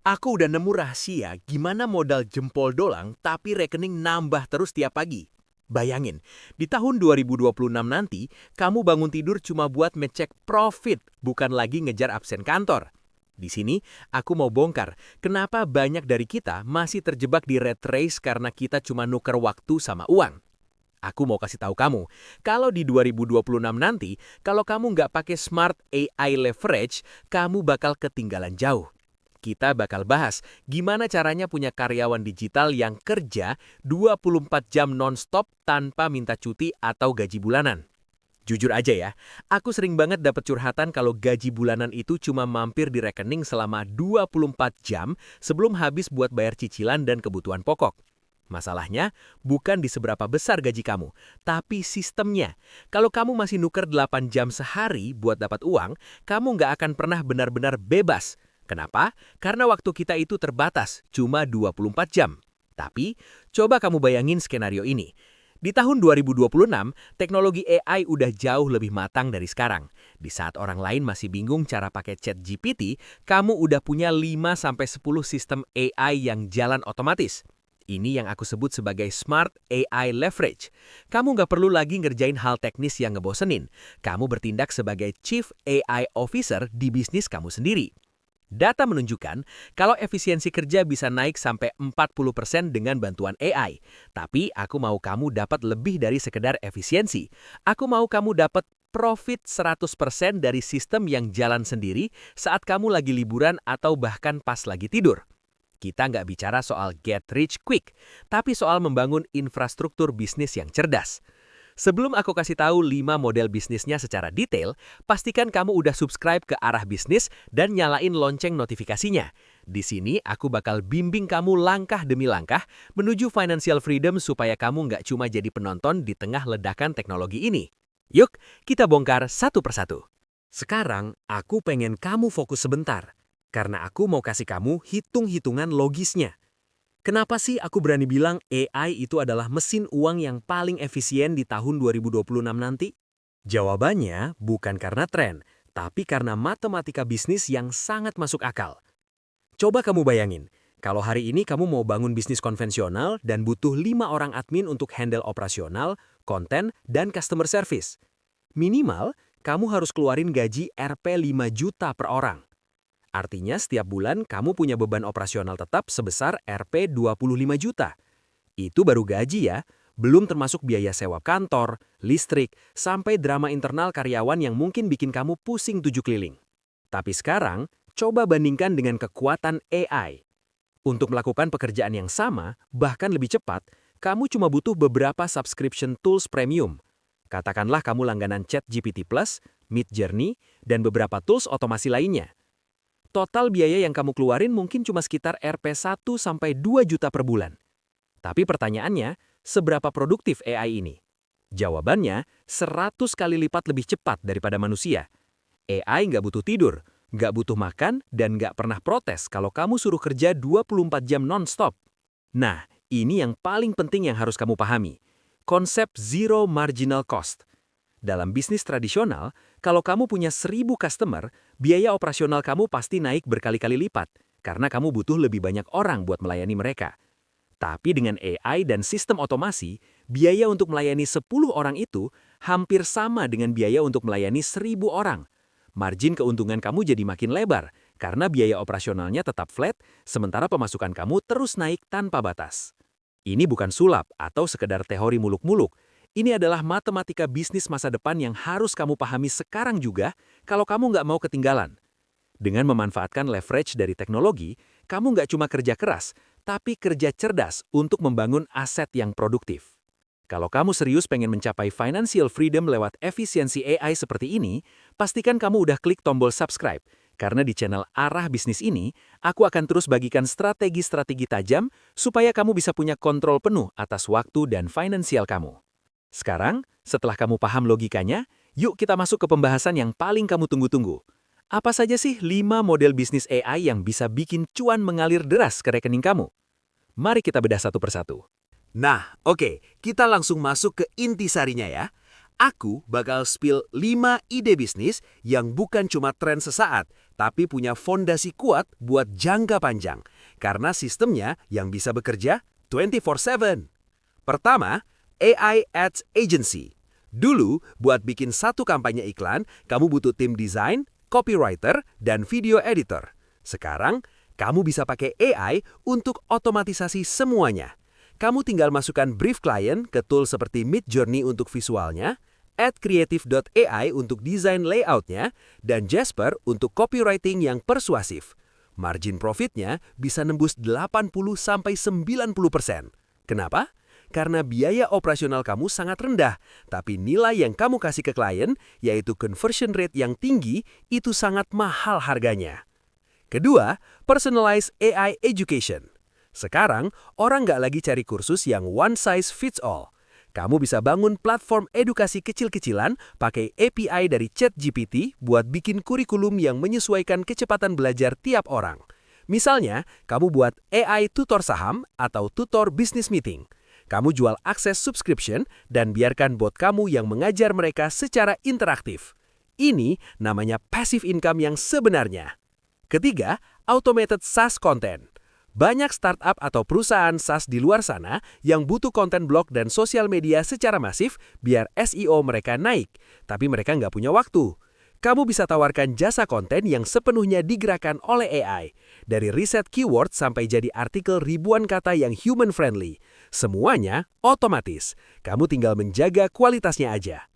Aku udah nemu rahasia gimana modal jempol dolang tapi rekening nambah terus tiap pagi. Bayangin, di tahun 2026 nanti, kamu bangun tidur cuma buat ngecek profit, bukan lagi ngejar absen kantor. Di sini, aku mau bongkar kenapa banyak dari kita masih terjebak di rat race karena kita cuma nuker waktu sama uang. Aku mau kasih tahu kamu, kalau di 2026 nanti, kalau kamu nggak pakai smart AI leverage, kamu bakal ketinggalan jauh. Kita bakal bahas gimana caranya punya karyawan digital yang kerja 24 jam nonstop tanpa minta cuti atau gaji bulanan. Jujur aja ya, aku sering banget dapat curhatan kalau gaji bulanan itu cuma mampir di rekening selama 24 jam sebelum habis buat bayar cicilan dan kebutuhan pokok. Masalahnya bukan di seberapa besar gaji kamu, tapi sistemnya. Kalau kamu masih nuker 8 jam sehari buat dapat uang, kamu nggak akan pernah benar-benar bebas. Kenapa? Karena waktu kita itu terbatas, cuma 24 jam. Tapi, coba kamu bayangin skenario ini. Di tahun 2026, teknologi AI udah jauh lebih matang dari sekarang. Di saat orang lain masih bingung cara pakai ChatGPT, kamu udah punya 5-10 sistem AI yang jalan otomatis. Ini yang aku sebut sebagai smart AI leverage. Kamu nggak perlu lagi ngerjain hal teknis yang ngebosenin. Kamu bertindak sebagai Chief AI Officer di bisnis kamu sendiri. Data menunjukkan kalau efisiensi kerja bisa naik sampai 40% dengan bantuan AI. Tapi aku mau kamu dapat lebih dari sekedar efisiensi. Aku mau kamu dapat profit 100% dari sistem yang jalan sendiri saat kamu lagi liburan atau bahkan pas lagi tidur. Kita nggak bicara soal get rich quick, tapi soal membangun infrastruktur bisnis yang cerdas. Sebelum aku kasih tahu 5 model bisnisnya secara detail, pastikan kamu udah subscribe ke Arah Bisnis dan nyalain lonceng notifikasinya. Di sini aku bakal bimbing kamu langkah demi langkah menuju financial freedom supaya kamu nggak cuma jadi penonton di tengah ledakan teknologi ini. Yuk, kita bongkar satu persatu. Sekarang, aku pengen kamu fokus sebentar, karena aku mau kasih kamu hitung-hitungan logisnya. Kenapa sih aku berani bilang AI itu adalah mesin uang yang paling efisien di tahun 2026 nanti? Jawabannya bukan karena tren, tapi karena matematika bisnis yang sangat masuk akal. Coba kamu bayangin, kalau hari ini kamu mau bangun bisnis konvensional dan butuh 5 orang admin untuk handle operasional, konten, dan customer service. Minimal, kamu harus keluarin gaji Rp 5 juta per orang. Artinya setiap bulan kamu punya beban operasional tetap sebesar Rp 25 juta. Itu baru gaji ya, belum termasuk biaya sewa kantor, listrik, sampai drama internal karyawan yang mungkin bikin kamu pusing 7 keliling. Tapi sekarang, coba bandingkan dengan kekuatan AI. Untuk melakukan pekerjaan yang sama, bahkan lebih cepat, kamu cuma butuh beberapa subscription tools premium. Katakanlah kamu langganan ChatGPT Plus, Midjourney, dan beberapa tools otomasi lainnya. Total biaya yang kamu keluarin mungkin cuma sekitar Rp 1 sampai 2 juta per bulan. Tapi pertanyaannya, seberapa produktif AI ini? Jawabannya, 100 kali lipat lebih cepat daripada manusia. AI nggak butuh tidur, nggak butuh makan, dan nggak pernah protes kalau kamu suruh kerja 24 jam non-stop. Nah, ini yang paling penting yang harus kamu pahami. Konsep zero marginal cost. Dalam bisnis tradisional, kalau kamu punya 1.000 customer, biaya operasional kamu pasti naik berkali-kali lipat, karena kamu butuh lebih banyak orang buat melayani mereka. Tapi dengan AI dan sistem otomasi, biaya untuk melayani 10 orang itu hampir sama dengan biaya untuk melayani 1.000 orang. Margin keuntungan kamu jadi makin lebar, karena biaya operasionalnya tetap flat, sementara pemasukan kamu terus naik tanpa batas. Ini bukan sulap atau sekedar teori muluk-muluk. Ini adalah matematika bisnis masa depan yang harus kamu pahami sekarang juga kalau kamu nggak mau ketinggalan. Dengan memanfaatkan leverage dari teknologi, kamu nggak cuma kerja keras, tapi kerja cerdas untuk membangun aset yang produktif. Kalau kamu serius pengen mencapai financial freedom lewat efisiensi AI seperti ini, pastikan kamu udah klik tombol subscribe. Karena di channel Arah Bisnis ini, aku akan terus bagikan strategi-strategi tajam supaya kamu bisa punya kontrol penuh atas waktu dan finansial kamu. Sekarang, setelah kamu paham logikanya, yuk kita masuk ke pembahasan yang paling kamu tunggu-tunggu. Apa saja sih 5 model bisnis AI yang bisa bikin cuan mengalir deras ke rekening kamu? Mari kita bedah satu persatu. Nah, oke, kita langsung masuk ke intisarinya ya. Aku bakal spill 5 ide bisnis yang bukan cuma tren sesaat, tapi punya fondasi kuat buat jangka panjang. Karena sistemnya yang bisa bekerja 24/7. Pertama, AI Ads Agency. Dulu, buat bikin satu kampanye iklan, kamu butuh tim desain, copywriter, dan video editor. Sekarang, kamu bisa pakai AI untuk otomatisasi semuanya. Kamu tinggal masukkan brief klien ke tool seperti Midjourney untuk visualnya, @creative.ai untuk desain layoutnya, dan Jasper untuk copywriting yang persuasif. Margin profitnya bisa nembus 80-90%. Kenapa? Karena biaya operasional kamu sangat rendah, tapi nilai yang kamu kasih ke klien, yaitu conversion rate yang tinggi, itu sangat mahal harganya. Kedua, personalized AI education. Sekarang, orang nggak lagi cari kursus yang one size fits all. Kamu bisa bangun platform edukasi kecil-kecilan pakai API dari ChatGPT buat bikin kurikulum yang menyesuaikan kecepatan belajar tiap orang. Misalnya, kamu buat AI tutor saham atau tutor business meeting. Kamu jual akses subscription dan biarkan bot kamu yang mengajar mereka secara interaktif. Ini namanya passive income yang sebenarnya. Ketiga, automated SaaS content. Banyak startup atau perusahaan SaaS di luar sana yang butuh konten blog dan sosial media secara masif biar SEO mereka naik, tapi mereka nggak punya waktu. Kamu bisa tawarkan jasa konten yang sepenuhnya digerakkan oleh AI, dari riset keyword sampai jadi artikel ribuan kata yang human-friendly. Semuanya otomatis, kamu tinggal menjaga kualitasnya aja.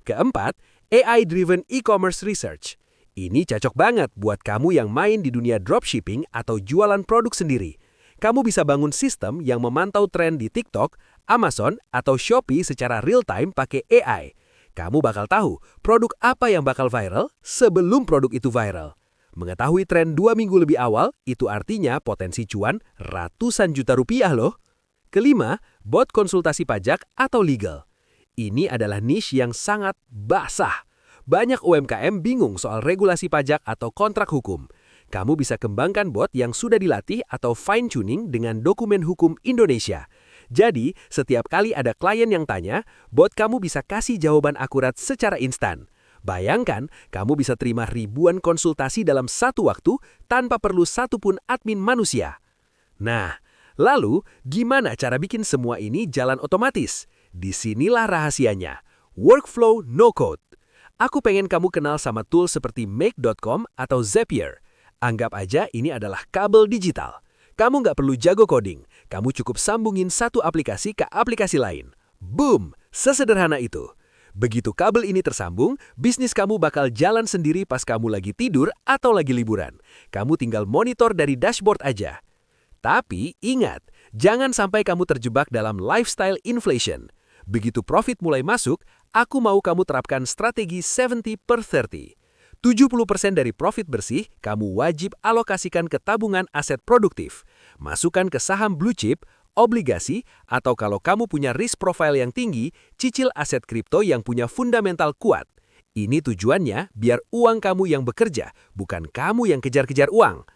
Keempat, AI-driven e-commerce research. Ini cocok banget buat kamu yang main di dunia dropshipping atau jualan produk sendiri. Kamu bisa bangun sistem yang memantau tren di TikTok, Amazon, atau Shopee secara real-time pakai AI. Kamu bakal tahu produk apa yang bakal viral sebelum produk itu viral. Mengetahui tren 2 minggu lebih awal, itu artinya potensi cuan ratusan juta rupiah loh. Kelima, bot konsultasi pajak atau legal. Ini adalah niche yang sangat basah. Banyak UMKM bingung soal regulasi pajak atau kontrak hukum. Kamu bisa kembangkan bot yang sudah dilatih atau fine-tuning dengan dokumen hukum Indonesia. Jadi, setiap kali ada klien yang tanya, bot kamu bisa kasih jawaban akurat secara instan. Bayangkan, kamu bisa terima ribuan konsultasi dalam satu waktu tanpa perlu satu pun admin manusia. Nah, lalu gimana cara bikin semua ini jalan otomatis? Disinilah rahasianya. Workflow no code. Aku pengen kamu kenal sama tool seperti Make.com atau Zapier. Anggap aja ini adalah kabel digital. Kamu nggak perlu jago coding. Kamu cukup sambungin satu aplikasi ke aplikasi lain. Boom! Sesederhana itu. Begitu kabel ini tersambung, bisnis kamu bakal jalan sendiri pas kamu lagi tidur atau lagi liburan. Kamu tinggal monitor dari dashboard aja. Tapi ingat, jangan sampai kamu terjebak dalam lifestyle inflation. Begitu profit mulai masuk, aku mau kamu terapkan strategi 70/30. 70% dari profit bersih kamu wajib alokasikan ke tabungan aset produktif. Masukkan ke saham blue chip, obligasi, atau kalau kamu punya risk profile yang tinggi, cicil aset kripto yang punya fundamental kuat. Ini tujuannya biar uang kamu yang bekerja, bukan kamu yang kejar-kejar uang.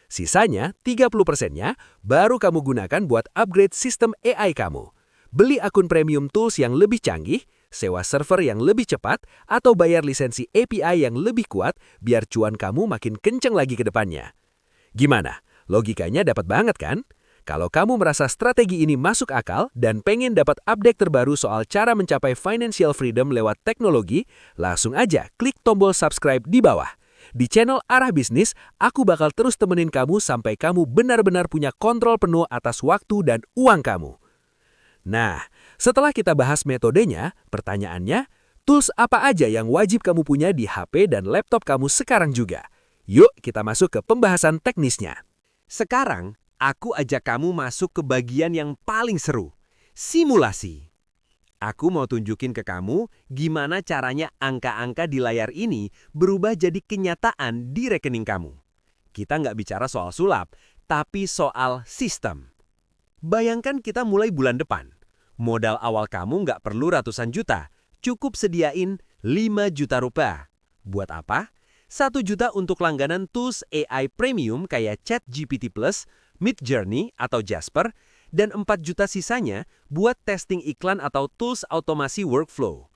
Sisanya, 30%-nya baru kamu gunakan buat upgrade sistem AI kamu. Beli akun premium tools yang lebih canggih, sewa server yang lebih cepat, atau bayar lisensi API yang lebih kuat biar cuan kamu makin kenceng lagi ke depannya. Gimana? Logikanya dapat banget kan? Kalau kamu merasa strategi ini masuk akal dan pengen dapat update terbaru soal cara mencapai financial freedom lewat teknologi, langsung aja klik tombol subscribe di bawah. Di channel Arah Bisnis, aku bakal terus temenin kamu sampai kamu benar-benar punya kontrol penuh atas waktu dan uang kamu. Nah, setelah kita bahas metodenya, pertanyaannya, tools apa aja yang wajib kamu punya di HP dan laptop kamu sekarang juga? Yuk kita masuk ke pembahasan teknisnya. Sekarang, aku ajak kamu masuk ke bagian yang paling seru, simulasi. Aku mau tunjukin ke kamu gimana caranya angka-angka di layar ini berubah jadi kenyataan di rekening kamu. Kita nggak bicara soal sulap, tapi soal sistem. Bayangkan kita mulai bulan depan. Modal awal kamu nggak perlu ratusan juta, cukup sediain 5 juta rupiah. Buat apa? 1 juta untuk langganan tools AI premium kayak ChatGPT Plus, Midjourney atau Jasper, dan 4 juta sisanya buat testing iklan atau tools automasi workflow.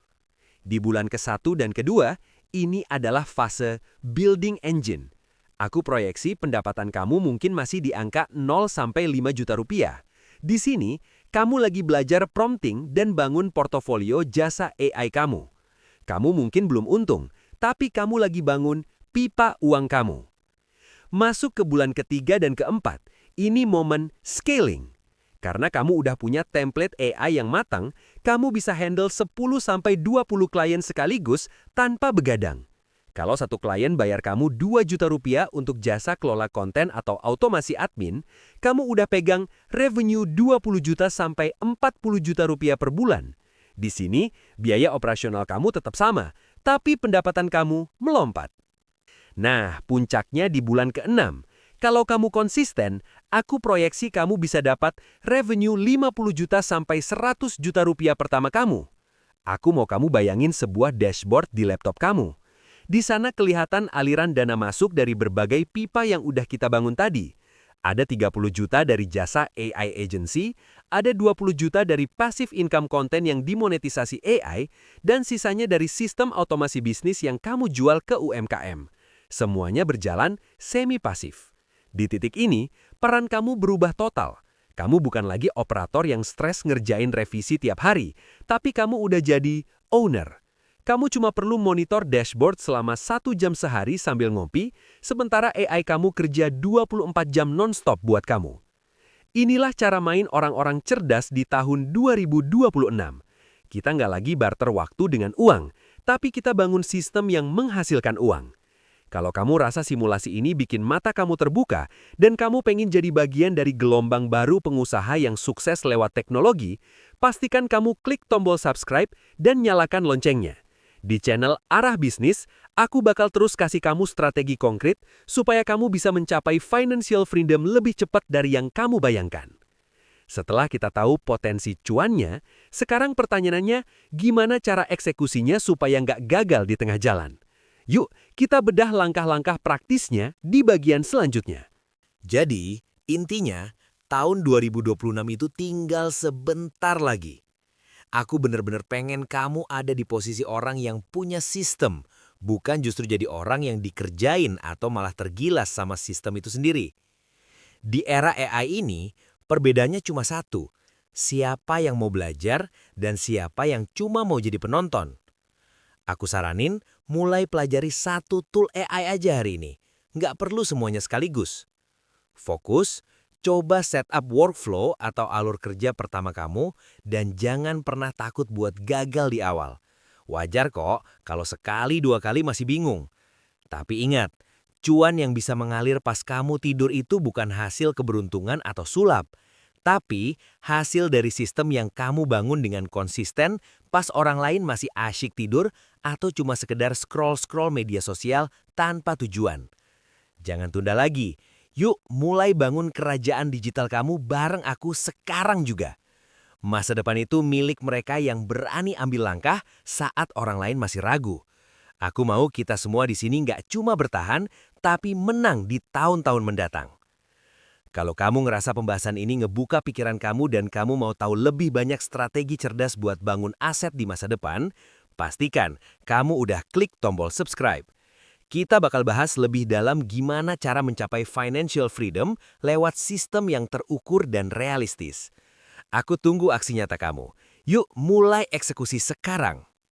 Di bulan ke-1 dan kedua, ini adalah fase building engine. Aku proyeksi pendapatan kamu mungkin masih di angka 0 sampai 5 juta rupiah. Di sini, kamu lagi belajar prompting dan bangun portofolio jasa AI kamu. Kamu mungkin belum untung, tapi kamu lagi bangun pipa uang kamu. Masuk ke bulan ketiga dan keempat, ini momen scaling. Karena kamu udah punya template AI yang matang, kamu bisa handle 10-20 klien sekaligus tanpa begadang. Kalau satu klien bayar kamu 2 juta rupiah untuk jasa kelola konten atau otomasi admin, kamu udah pegang revenue 20 juta sampai 40 juta rupiah per bulan. Di sini, biaya operasional kamu tetap sama, tapi pendapatan kamu melompat. Nah, puncaknya di bulan ke-6. Kalau kamu konsisten, aku proyeksi kamu bisa dapat revenue 50 juta sampai 100 juta rupiah pertama kamu. Aku mau kamu bayangin sebuah dashboard di laptop kamu. Di sana kelihatan aliran dana masuk dari berbagai pipa yang udah kita bangun tadi. Ada 30 juta dari jasa AI agency, ada 20 juta dari passive income konten yang dimonetisasi AI, dan sisanya dari sistem otomasi bisnis yang kamu jual ke UMKM. Semuanya berjalan semi-pasif. Di titik ini, peran kamu berubah total. Kamu bukan lagi operator yang stres ngerjain revisi tiap hari, tapi kamu udah jadi owner. Kamu cuma perlu monitor dashboard selama 1 jam sehari sambil ngopi, sementara AI kamu kerja 24 jam non-stop buat kamu. Inilah cara main orang-orang cerdas di tahun 2026. Kita nggak lagi barter waktu dengan uang, tapi kita bangun sistem yang menghasilkan uang. Kalau kamu rasa simulasi ini bikin mata kamu terbuka dan kamu pengen jadi bagian dari gelombang baru pengusaha yang sukses lewat teknologi, pastikan kamu klik tombol subscribe dan nyalakan loncengnya. Di channel Arah Bisnis, aku bakal terus kasih kamu strategi konkret supaya kamu bisa mencapai financial freedom lebih cepat dari yang kamu bayangkan. Setelah kita tahu potensi cuannya, sekarang pertanyaannya, gimana cara eksekusinya supaya nggak gagal di tengah jalan? Yuk, kita bedah langkah-langkah praktisnya di bagian selanjutnya. Jadi, intinya, tahun 2026 itu tinggal sebentar lagi. Aku bener-bener pengen kamu ada di posisi orang yang punya sistem, bukan justru jadi orang yang dikerjain atau malah tergilas sama sistem itu sendiri. Di era AI ini, perbedaannya cuma satu, siapa yang mau belajar dan siapa yang cuma mau jadi penonton. Aku saranin mulai pelajari satu tool AI aja hari ini, nggak perlu semuanya sekaligus. Fokus, coba setup workflow atau alur kerja pertama kamu dan jangan pernah takut buat gagal di awal. Wajar kok kalau sekali dua kali masih bingung. Tapi ingat, cuan yang bisa mengalir pas kamu tidur itu bukan hasil keberuntungan atau sulap, tapi hasil dari sistem yang kamu bangun dengan konsisten pas orang lain masih asyik tidur atau cuma sekedar scroll-scroll media sosial tanpa tujuan. Jangan tunda lagi. Yuk mulai bangun kerajaan digital kamu bareng aku sekarang juga. Masa depan itu milik mereka yang berani ambil langkah saat orang lain masih ragu. Aku mau kita semua di sini nggak cuma bertahan, tapi menang di tahun-tahun mendatang. Kalau kamu ngerasa pembahasan ini ngebuka pikiran kamu dan kamu mau tahu lebih banyak strategi cerdas buat bangun aset di masa depan, pastikan kamu udah klik tombol subscribe. Kita bakal bahas lebih dalam gimana cara mencapai financial freedom lewat sistem yang terukur dan realistis. Aku tunggu aksi nyata kamu. Yuk mulai eksekusi sekarang.